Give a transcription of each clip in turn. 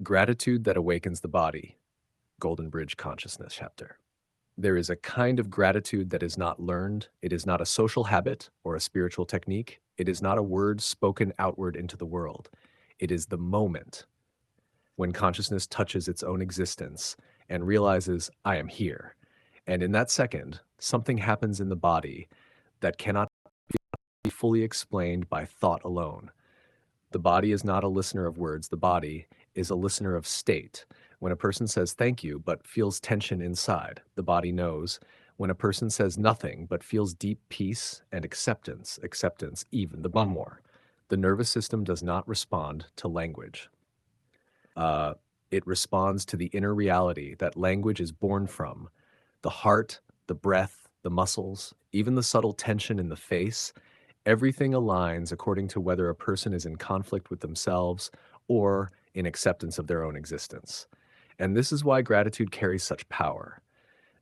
Gratitude that awakens the body, Golden Bridge Consciousness chapter. There is a kind of gratitude that is not learned. It is not a social habit or a spiritual technique. It is not a word spoken outward into the world. It is the moment when consciousness touches its own existence and realizes, I am here. And in that second, something happens in the body that cannot be fully explained by thought alone. The body is not a listener of words. The body is a listener of state. When a person says thank you but feels tension inside, the body knows. When a person says nothing but feels deep peace and acceptance, even the more, the nervous system does not respond to language. It responds to the inner reality that language is born from. The heart, the breath, the muscles, even the subtle tension in the face, everything aligns according to whether a person is in conflict with themselves or in acceptance of their own existence. And this is why gratitude carries such power.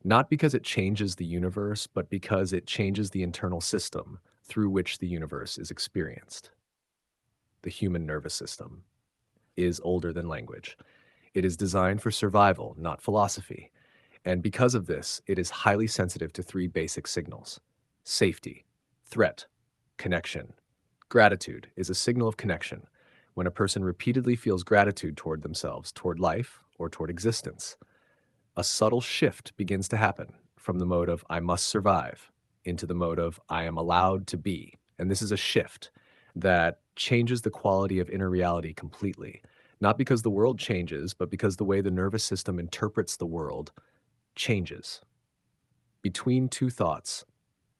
Not because it changes the universe, but because it changes the internal system through which the universe is experienced. The human nervous system is older than language. It is designed for survival, not philosophy. And because of this, it is highly sensitive to three basic signals: safety, threat, connection. Gratitude is a signal of connection. When a person repeatedly feels gratitude toward themselves, toward life, or toward existence, a subtle shift begins to happen from the mode of I must survive into the mode of I am allowed to be. And this is a shift that changes the quality of inner reality completely. Not because the world changes, but because the way the nervous system interprets the world changes. Between two thoughts,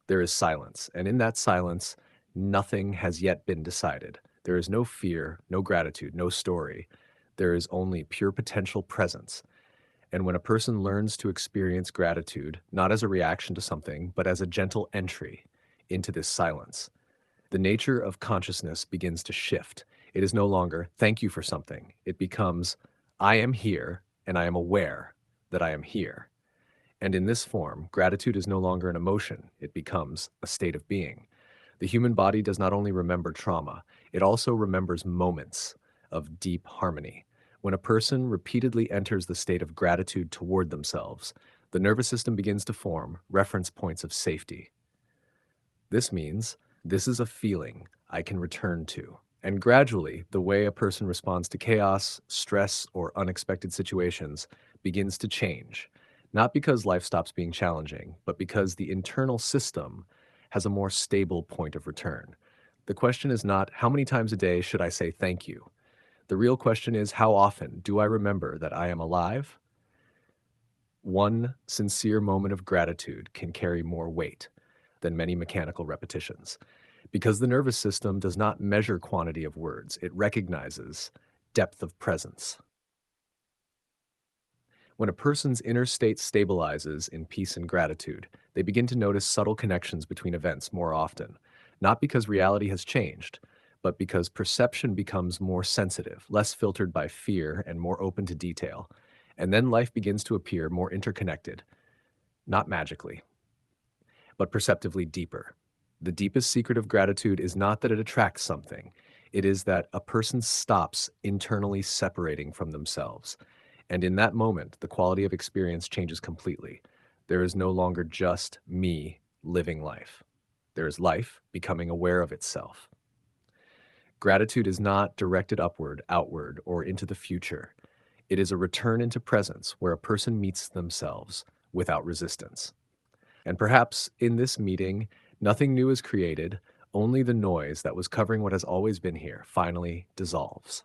there is silence. And in that silence, nothing has yet been decided. There is no fear, no gratitude, no story. There is only pure potential presence. And when a person learns to experience gratitude, not as a reaction to something, but as a gentle entry into this silence, the nature of consciousness begins to shift. It is no longer, thank you for something. It becomes, I am here and I am aware that I am here. And in this form, gratitude is no longer an emotion. It becomes a state of being. The human body does not only remember trauma, it also remembers moments of deep harmony. When a person repeatedly enters the state of gratitude toward themselves, the nervous system begins to form reference points of safety. This means this is a feeling I can return to. And gradually, the way a person responds to chaos, stress, or unexpected situations begins to change. Not because life stops being challenging, but because the internal system has a more stable point of return. The question is not how many times a day should I say thank you? The real question is how often do I remember that I am alive? One sincere moment of gratitude can carry more weight than many mechanical repetitions. Because the nervous system does not measure quantity of words, it recognizes depth of presence. When a person's inner state stabilizes in peace and gratitude, they begin to notice subtle connections between events more often, not because reality has changed, but because perception becomes more sensitive, less filtered by fear, and more open to detail. And then life begins to appear more interconnected, not magically, but perceptively deeper. The deepest secret of gratitude is not that it attracts something, it is that a person stops internally separating from themselves. And in that moment, the quality of experience changes completely. There is no longer just me living life. There is life becoming aware of itself. Gratitude is not directed upward, outward, or into the future. It is a return into presence where a person meets themselves without resistance. And perhaps in this meeting, nothing new is created, only the noise that was covering what has always been here finally dissolves.